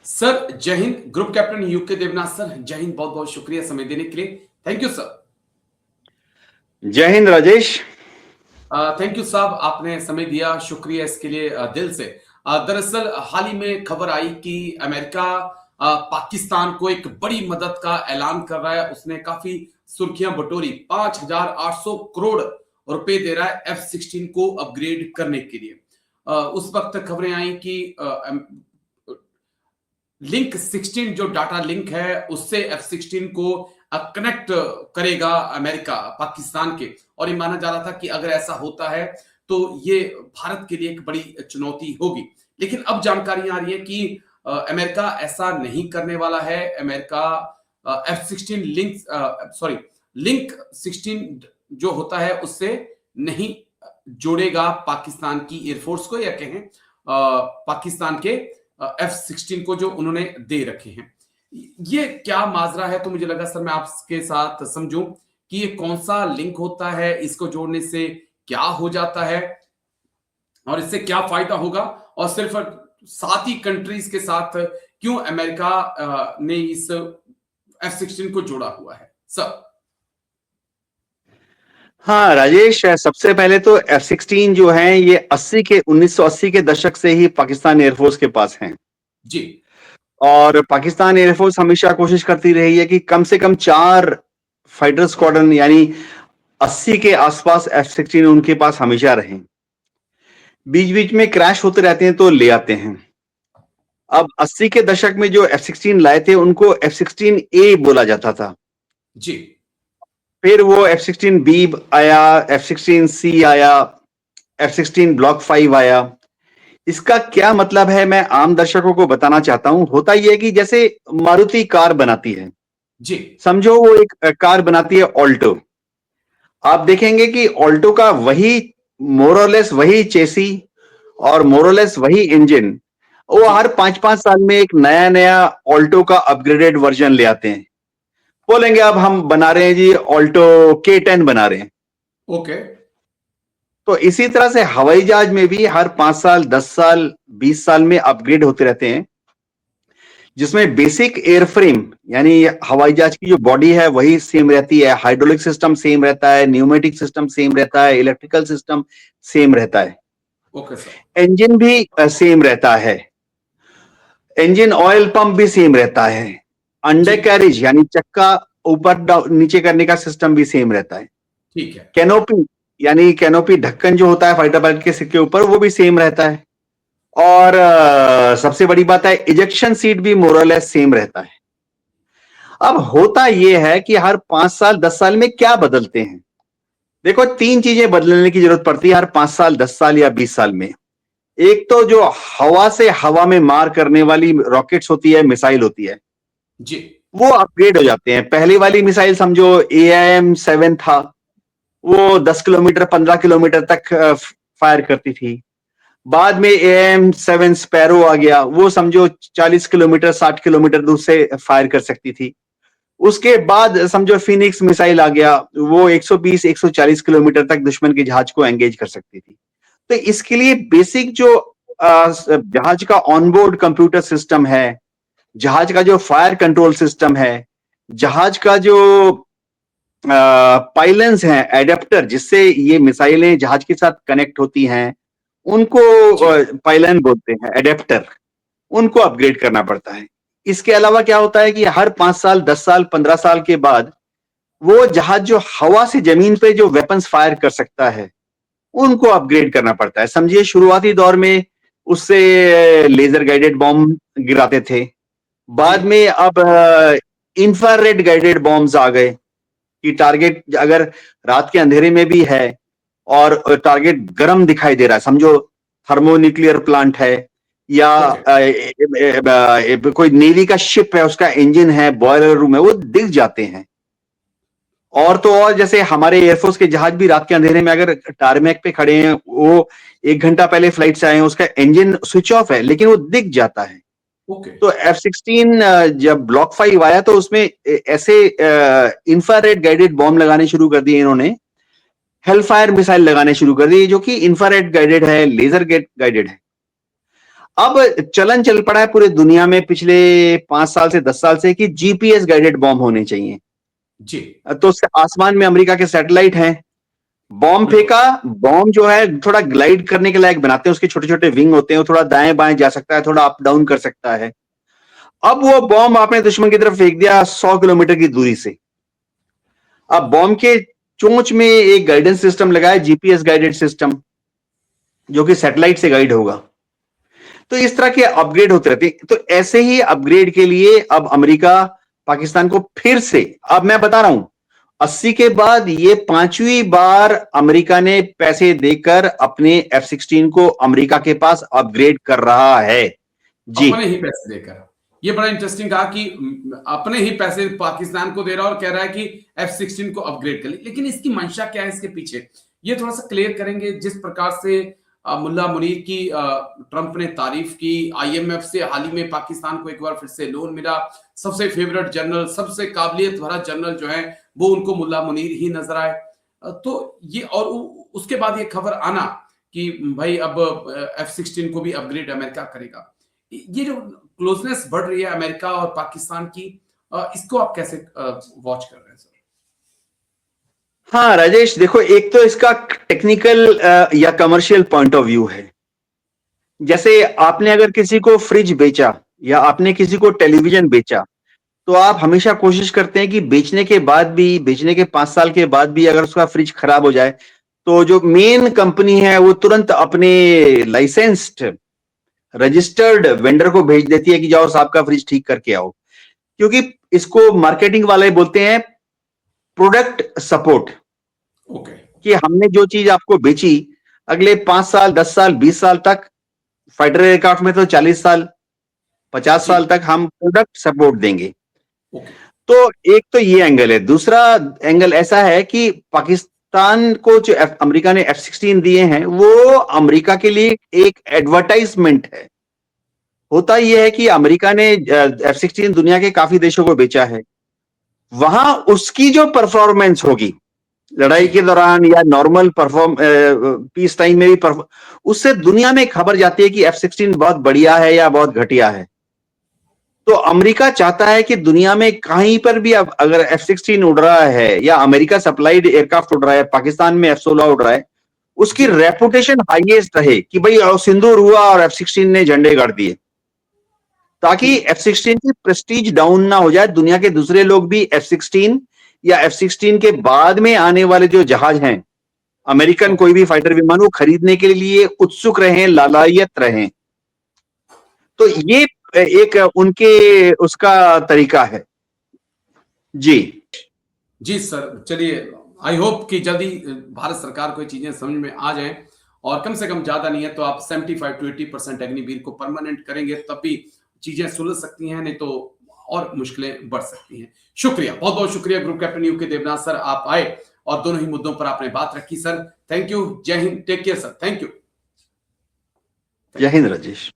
Sir जय हिंद। Group captain UK Devnath sir, जय हिंद। बहुत बहुत शुक्रिया समय देने के लिए। Thank you sir. जय हिंद राजेश। थैंक यू साहब, आपने समय दिया, शुक्रिया इसके लिए दिल से। दरअसल हाल ही में खबर आई कि अमेरिका पाकिस्तान को एक बड़ी मदद का ऐलान कर रहा है। उसने काफी सुर्खियां बटोरी। 5,800 करोड़ रुपए दे रहा है F-16 को अपग्रेड करने के लिए। उस वक्त खबरें आई कि लिंक 16 जो डाटा लिंक है उससे F-16 को कनेक्ट करेगा अमेरिका पाकिस्तान के। और ये माना जा रहा था कि अगर ऐसा होता है तो ये भारत के लिए एक बड़ी चुनौती होगी। लेकिन अब जानकारी आ रही है कि अमेरिका ऐसा नहीं करने वाला है। अमेरिका F-16 लिंक 16 जो होता है उससे नहीं जोड़ेगा पाकिस्तान की एयरफोर्स को, या कहें पाकिस्तान के F-16 को जो उन्होंने दे रखे हैं। ये क्या माजरा है? तो मुझे लगा सर मैं आपके साथ समझूं कि ये कौन सा लिंक होता है, इसको जोड़ने से क्या हो जाता है और इससे क्या फायदा होगा, और सिर्फ 7 ही कंट्रीज के साथ क्यों अमेरिका ने इस F-16 को जोड़ा हुआ है सर? हाँ राजेश, सबसे पहले तो F-16 जो है ये 1980 के दशक से ही पाकिस्तान एयरफोर्स के पास हैं जी। और पाकिस्तान एयरफोर्स हमेशा कोशिश करती रही है कि कम से कम 4 फाइटर स्क्वाड्रन यानी 80 के आसपास F-16 उनके पास हमेशा रहे। बीच बीच में क्रैश होते रहते हैं तो ले आते हैं। अब 80 के दशक में जो F-16 लाए थे उनको F-16A बोला जाता था जी। फिर वो F-16B आया, F-16C आया, F-16 ब्लॉक 5 आया। इसका क्या मतलब है मैं आम दर्शकों को बताना चाहता हूं। होता यह है कि जैसे मारुति कार बनाती है जी, समझो वो एक कार बनाती है ऑल्टो। आप देखेंगे कि ऑल्टो का वही मोरलेस वही चेसी और मोरलेस वही इंजन, वो हर 5-5 साल में एक नया नया ऑल्टो का अपग्रेडेड वर्जन ले आते हैं। बोलेंगे अब हम बना रहे हैं जी ऑल्टो K10 बना रहे हैं। ओके। तो इसी तरह से हवाई जहाज में भी हर 5 साल 10 साल 20 साल में अपग्रेड होते रहते हैं, जिसमें बेसिक एयरफ्रेम यानी हवाई जहाज की जो बॉडी है वही सेम रहती है, हाइड्रोलिक सिस्टम सेम रहता है, न्यूमेटिक सिस्टम सेम रहता है, इलेक्ट्रिकल सिस्टम सेम रहता है। Okay sir. इंजन भी सेम रहता है, इंजन ऑयल पंप भी सेम रहता है, अंडर कैरेज यानी चक्का ऊपर नीचे करने का सिस्टम भी सेम रहता है। ठीक है। कैनोपी यानी कैनोपी ढक्कन जो होता है फाइटर पायलट के सिर के ऊपर वो भी सेम रहता है। और सबसे बड़ी बात है इजेक्शन सीट भी मोरलेस सेम रहता है। अब होता यह है कि हर 5 साल 10 साल में क्या बदलते हैं। देखो 3 चीजें बदलने की जरूरत पड़ती है हर 5 साल 10 साल या 20 साल में। एक तो जो हवा से हवा में मार करने वाली रॉकेट्स होती है, मिसाइल होती है जी, वो अपग्रेड हो जाते हैं। पहले वाली मिसाइल समझो AIM-7 था, वो 10 किलोमीटर 15 किलोमीटर तक फायर करती थी। बाद में AIM-7 स्पैरो आ गया, वो समझो 40 किलोमीटर 60 किलोमीटर दूर से फायर कर सकती थी। उसके बाद समझो फिनिक्स मिसाइल आ गया, वो 120 140 किलोमीटर तक दुश्मन के जहाज को एंगेज कर सकती थी। तो इसके लिए बेसिक जो जहाज का ऑनबोर्ड कंप्यूटर सिस्टम है, जहाज का जो फायर कंट्रोल सिस्टम है, जहाज का जो पाइलन्स हैं, एडेप्टर जिससे ये मिसाइलें जहाज के साथ कनेक्ट होती हैं, उनको पाइलन बोलते हैं, एडेप्टर, उनको अपग्रेड करना पड़ता है। इसके अलावा क्या होता है कि हर 5 साल 10 साल 15 साल के बाद वो जहाज जो हवा से जमीन पे जो वेपन्स फायर कर सकता है उनको अपग्रेड करना पड़ता है। समझिए शुरुआती दौर में उससे लेजर गाइडेड बॉम्ब गिराते थे, बाद में अब इंफ्रारेड गाइडेड बॉम्ब्स आ गए कि टारगेट अगर रात के अंधेरे में भी है और टारगेट गर्म दिखाई दे रहा है, समझो थर्मोन्यूक्लियर प्लांट है या कोई नेवी का शिप है, उसका इंजन है, बॉयलर रूम है, वो दिख जाते हैं। और तो और जैसे हमारे एयरफोर्स के जहाज भी रात के अंधेरे में अगर टारमैक पे खड़े हैं, वो 1 घंटा पहले फ्लाइट से आए हैं, उसका इंजन स्विच ऑफ है लेकिन वो दिख जाता है। तो F-16 जब ब्लॉक 5 आया तो उसमें ऐसे इंफ्रारेड गाइडेड बॉम्ब लगाने शुरू कर दिए इन्होंने, हेलफायर मिसाइल लगाने शुरू कर दिए जो कि इंफ्रारेड गाइडेड है, लेजर गाइडेड है। अब चलन चल पड़ा है पूरे दुनिया में पिछले 5 साल से 10 साल से कि जीपीएस गाइडेड बॉम्ब होने चाहिए। जी। तो आसमान में अमेरिका के सैटेलाइट हैं, बॉम्ब फेंका, बॉम्ब जो है थोड़ा ग्लाइड करने के लायक बनाते हैं, उसके छोटे छोटे विंग होते हैं, वो थोड़ा दाएं बाएं जा सकता है, थोड़ा अप डाउन कर सकता है। अब वो बॉम्ब आपने दुश्मन की तरफ फेंक दिया 100 किलोमीटर की दूरी से। अब बॉम्ब के चोंच में एक गाइडेंस सिस्टम लगा है, जीपीएस गाइडेड सिस्टम, जो कि सैटेलाइट से गाइड होगा। तो इस तरह के अपग्रेड होते रहते हैं। तो ऐसे ही अपग्रेड के लिए अब अमेरिका पाकिस्तान को फिर से, अब मैं बता रहा हूं, 80 के बाद ये 5वीं बार अमेरिका ने पैसे देकर अपने F-16 को अमेरिका के पास अपग्रेड कर रहा है। जी, अपने ही पैसे देकर। ये बड़ा इंटरेस्टिंग कहा कि अपने ही पैसे पाकिस्तान को दे रहा और कह रहा है कि F-16 को अपग्रेड कर ले। लेकिन इसकी मंशा क्या है इसके पीछे, ये थोड़ा सा क्लियर करेंगे। जिस प्रकार से मुल्ला मुनीर की ट्रंप ने तारीफ की, IMF से हाल ही में पाकिस्तान को एक बार फिर से लोन मिला, सबसे फेवरेट जनरल, सबसे काबिलियत भरा जनरल जो है वो उनको मुल्ला मुनीर ही नजर आए। तो ये, और उसके बाद ये खबर आना कि भाई अब F-16 को भी अपग्रेड अमेरिका करेगा। ये जो क्लोजनेस बढ़ रही है अमेरिका और पाकिस्तान की, इसको आप कैसे वॉच कर रहे हैं सर? हाँ राजेश, देखो, एक तो इसका टेक्निकल या कमर्शियल पॉइंट ऑफ व्यू है। जैसे आपने अगर किसी को फ्रिज बेचा या आपने किसी को टेलीविजन बेचा, तो आप हमेशा कोशिश करते हैं कि बेचने के बाद भी, बेचने के 5 साल के बाद भी अगर उसका फ्रिज खराब हो जाए तो जो मेन कंपनी है वो तुरंत अपने लाइसेंस्ड रजिस्टर्ड वेंडर को भेज देती है कि जाओ साहब का फ्रिज ठीक करके आओ। क्योंकि इसको मार्केटिंग वाले बोलते हैं प्रोडक्ट सपोर्ट। ओके। कि हमने जो चीज आपको बेची, अगले 5 साल 10 साल 20 साल तक, फाइटर एयरक्राफ्ट में तो 40 साल 50 साल तक हम प्रोडक्ट सपोर्ट देंगे। तो एक तो ये एंगल है। दूसरा एंगल ऐसा है कि पाकिस्तान को जो अमेरिका ने F-16 दिए हैं वो अमेरिका के लिए एक एडवर्टाइजमेंट है। होता यह है कि अमेरिका ने F-16 दुनिया के काफी देशों को बेचा है, वहां उसकी जो परफॉर्मेंस होगी लड़ाई के दौरान या नॉर्मल पीस टाइम में भी, उससे दुनिया में खबर जाती है कि F-16 बहुत बढ़िया है या बहुत घटिया है। तो अमेरिका चाहता है कि दुनिया में कहीं पर भी अब अगर F-16 उड़ रहा है या अमेरिका सप्लाइड एयरक्राफ्ट उड़ रहा है, पाकिस्तान में F-16 उड़ रहा है, उसकी रेपुटेशन हाईएस्ट रहे कि भाई सिंदूर हुआ और F-16 ने झंडे गाड़ दिए, ताकि F-16 की प्रेस्टीज डाउन ना हो जाए। दुनिया के दूसरे लोग भी F-16 या F-16 के बाद में आने वाले जो जहाज हैं, अमेरिकन कोई भी फाइटर विमान, वो खरीदने के लिए उत्सुक रहें, लालायत रहें। तो ये एक उनके उसका तरीका है। जी जी सर, चलिए, आई होप कि जल्दी भारत सरकार को ये चीजें समझ में आ जाएं, और कम से कम ज्यादा नहीं है तो आप 75 to 80% अग्निवीर को परमानेंट करेंगे, तब भी चीजें सुलझ सकती हैं, नहीं तो और मुश्किलें बढ़ सकती हैं। शुक्रिया, बहुत बहुत शुक्रिया group captain UK Devnath sir, आप आए और दोनों ही मुद्दों पर आपने बात रखी सर। थैंक यू, जय हिंद, take care sir, thank you. जय हिंद राजेश।